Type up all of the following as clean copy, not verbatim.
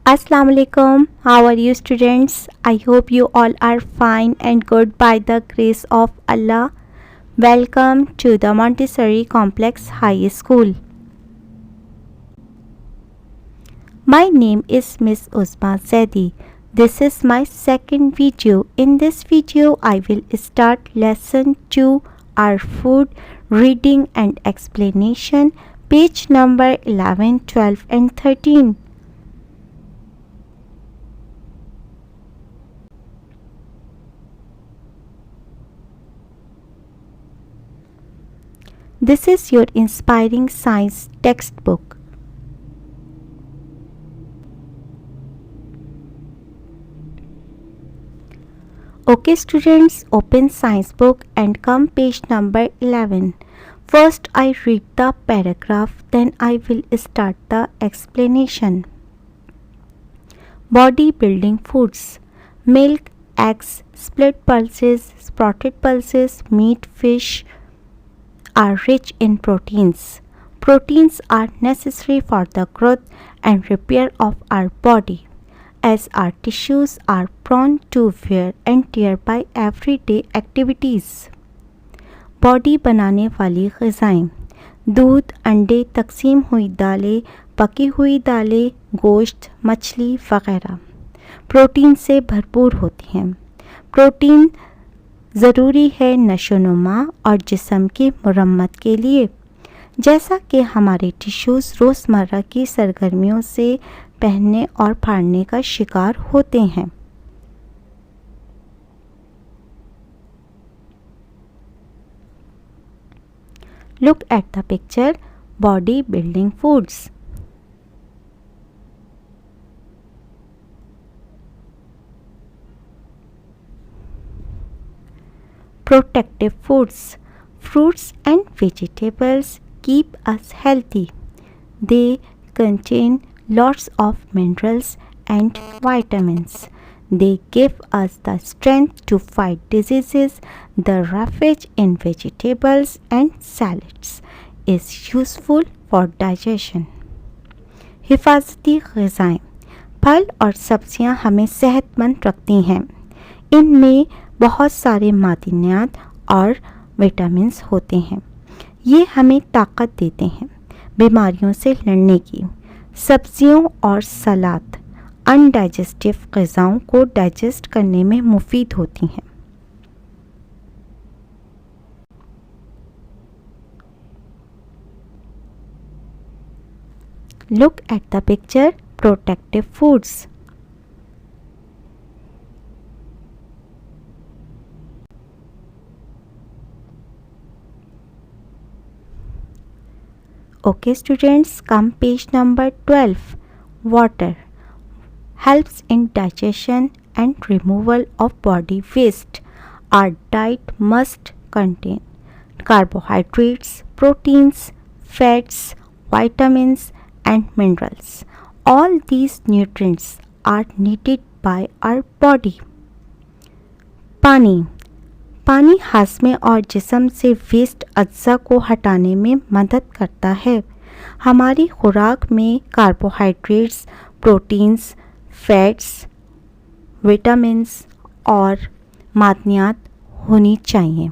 Assalamu alaikum. How are you students? I hope you all are fine and good by the grace of Allah. Welcome to the Montessori Complex High School. My name is Miss Uzma Zaidi. This is my second video. In this video, I will start lesson 2, our food, reading and explanation, page number 11, 12 and 13. This is your inspiring science textbook. Okay students, open science book and come page number 11. First I read the paragraph, then I will start the explanation. Body building foods: milk, eggs, split pulses, sprouted pulses, meat, fish are rich in proteins. Proteins are necessary for the growth and repair of our body, as our tissues are prone to wear and tear by everyday activities. Body बनाने वाली ग़िज़ाएँ: दूध, अंडे, तकसीम हुई दालें, पकी हुई दालें, गोश्त, मछली वगैरह प्रोटीन से भरपूर होती हैं। प्रोटीन ज़रूरी है नशोनुमा और जिस्म की मरम्मत के लिए। जैसा कि हमारे टिश्यूज़ रोज़मर्रा की सरगर्मियों से पहनने और फाड़ने का शिकार होते हैं। Look at the picture. Body building foods. Protective foods. Fruits and vegetables keep us healthy. They contain lots of minerals and vitamins. They give us the strength to fight diseases. The roughage in vegetables and salads is useful for digestion. हिफाजती ग़िज़ाएँ: फल और सब्जियां हमें सेहतमंद रखती हैं। इनमें बहुत सारे मादनियात और विटामिन्स होते हैं। ये हमें ताकत देते हैं बीमारियों से लड़ने की। सब्जियों और सलाद अनडाइजेस्टिव ग़िज़ाओं को डाइजेस्ट करने में मुफीद होती हैं। Look at the picture. Protective foods. Okay students, come page number 12. Water helps in digestion and removal of body waste. Our diet must contain carbohydrates, proteins, fats, vitamins and minerals. All these nutrients are needed by our body. पानी पानी हाज़मे और जिस्म से waste अज्जा को हटाने में मदद करता है। हमारी खुराक में कार्बोहाइड्रेट्स, प्रोटीन्स, फैट्स, विटामिन्स और मादनियात होनी चाहिए।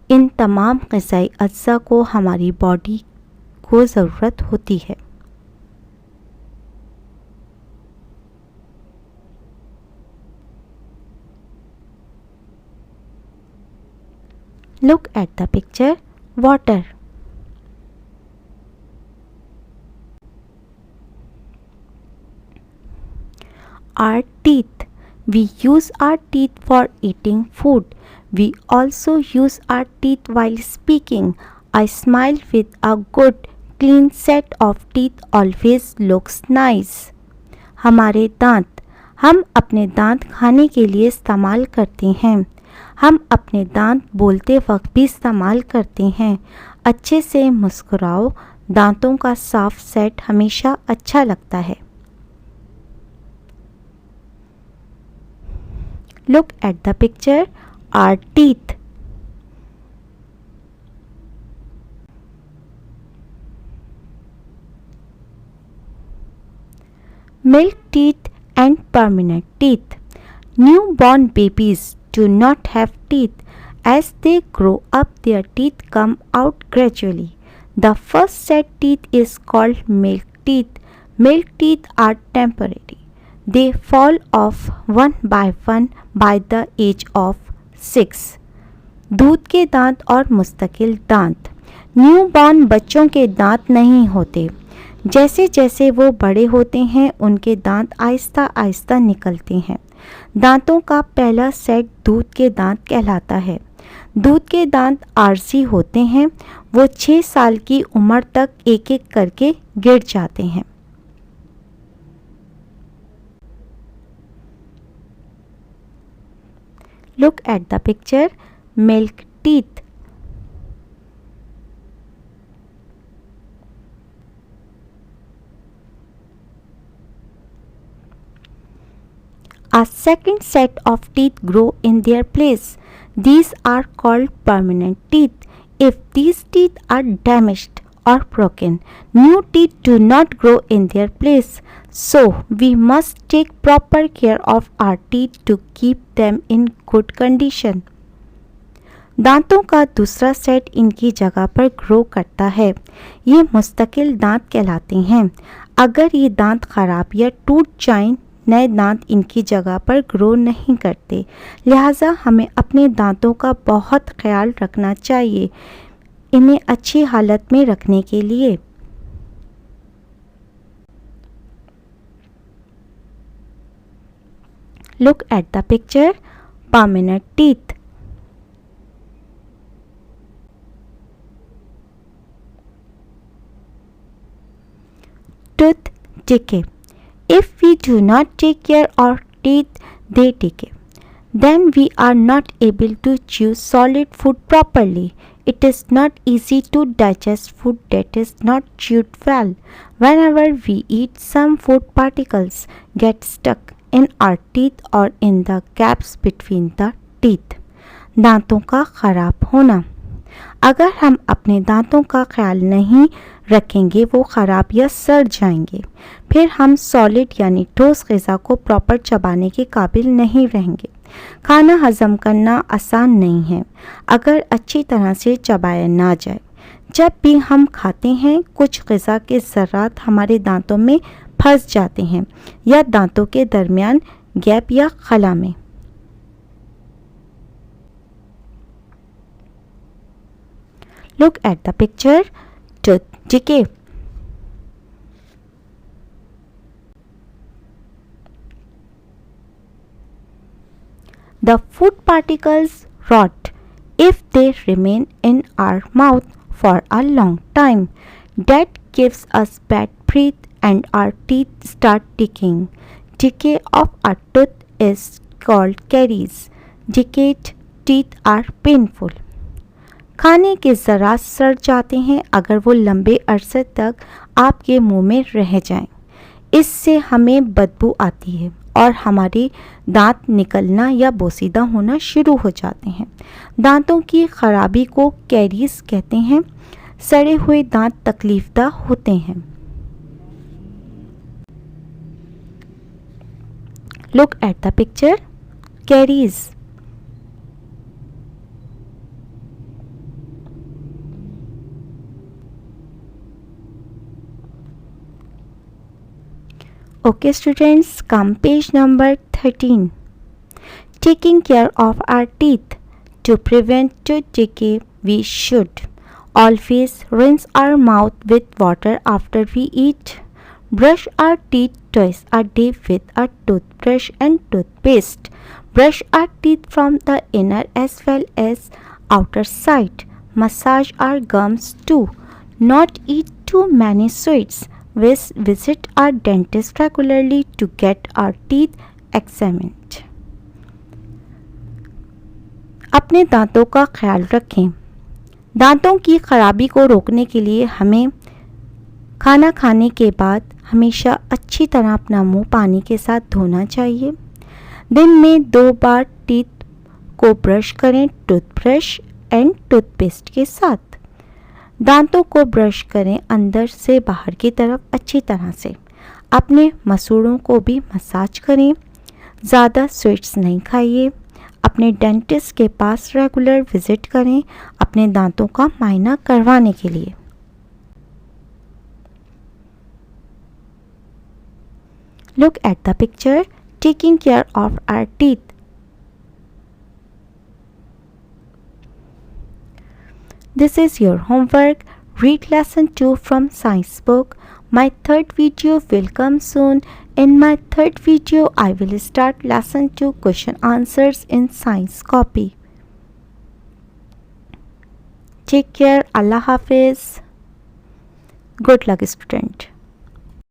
इन तमाम ग़िज़ाई अज्जा को हमारी बॉडी को ज़रूरत होती है। Look at the picture. Water. Our teeth. We use our teeth for eating food. We also use our teeth while speaking. A smile with a good, clean set of teeth always looks nice. हमारे दांत. हम अपने दांत खाने के लिए इस्तेमाल करते हैं। हम अपने दांत बोलते वक्त भी इस्तेमाल करते हैं। अच्छे से मुस्कुराओ। दांतों का साफ सेट हमेशा अच्छा लगता है। Look at the picture. Our teeth. Milk teeth and permanent teeth. Newborn babies do not have teeth. As they grow up, their teeth come out gradually. The first set teeth is called milk teeth. Milk teeth are temporary. They fall off one by the age of 6. दूध के दांत और मुस्तकिल दांत. Newborn बच्चों के दांत नहीं होते. जैसे जैसे वो बड़े होते हैं उनके दांत आहिस्ता आहिस्ता निकलते हैं. दांतों का पहला सेट दूध के दांत कहलाता है. दूध के दांत आरजी होते हैं. वो 6 साल की उम्र तक एक एक करके गिर जाते हैं. Look at the picture. Milk teeth. A second set of teeth grow in their place. These are called permanent teeth. If these teeth are damaged or broken, new teeth do not grow in their place. So, we must take proper care of our teeth to keep them in good condition. दांतों का दूसरा set इनकी जगह पर grow करता है. ये मुस्तकिल दांत कहलाते हैं. अगर ये दांत खराब या टूट जाएं, नए दांत इनकी जगह पर ग्रो नहीं करते. लिहाजा हमें अपने दांतों का बहुत ख्याल रखना चाहिए इन्हें अच्छी हालत में रखने के लिए. Look at the picture. Permanent teeth. Tooth decay. If we do not take care of teeth, they decay. Then we are not able to chew solid food properly. It is not easy to digest food that is not chewed well. Whenever we eat, some food particles get stuck in our teeth or in the gaps between the teeth. दांतों का खराब होना. अगर हम अपने दांतों का ख्याल नहीं रखेंगे वो ख़राब या सड़ जाएंगे. फिर हम सॉलिड यानी ठोस ग़िज़ा को प्रॉपर चबाने के काबिल नहीं रहेंगे. खाना हज़म करना आसान नहीं है अगर अच्छी तरह से चबाया ना जाए. जब भी हम खाते हैं कुछ ग़िज़ा के ज़र्रात हमारे दांतों में फंस जाते हैं या दांतों के दरमियान गैप या खला में. Look at the picture. Tooth decay. The food particles rot if they remain in our mouth for a long time. That gives us bad breath and our teeth start decaying. Decay of a tooth is called caries. Decayed teeth are painful. खाने के ज़रात सड़ जाते हैं अगर वो लंबे अरसे तक आपके मुंह में रह जाएं. इससे हमें बदबू आती है और हमारे दांत निकलना या बोसीदा होना शुरू हो जाते हैं. दांतों की खराबी को कैरीज कहते हैं. सड़े हुए दांत तकलीफदा होते हैं. Look at the picture. Caries. Okay students, come page number 13. Taking care of our teeth. To prevent tooth decay, we should always rinse our mouth with water after we eat. Brush our teeth twice a day with a toothbrush and toothpaste. Brush our teeth from the inner as well as outer side. Massage our gums too. Not eat too many sweets. Visit our dentist regularly to get our teeth examined. अपने दांतों का ख्याल रखें. दांतों की खराबी को रोकने के लिए हमें खाना खाने के बाद हमेशा अच्छी तरह अपना मुंह पानी के साथ धोना चाहिए. दिन में 2 बार टीथ को ब्रश करें टूथब्रश एंड टूथपेस्ट के साथ. दांतों को ब्रश करें अंदर से बाहर की तरफ अच्छी तरह से. अपने मसूड़ों को भी मसाज करें। ज़्यादा स्वीट्स नहीं खाइए। अपने डेंटिस्ट के पास रेगुलर विजिट करें अपने दांतों का मायना करवाने के लिए। Look at the picture. Taking care of our teeth. This is your homework. Read lesson 2 from science book. My third video will come soon. In my third video, I will start lesson 2 question answers in science copy. Take care. Allah Hafiz. Good luck, student.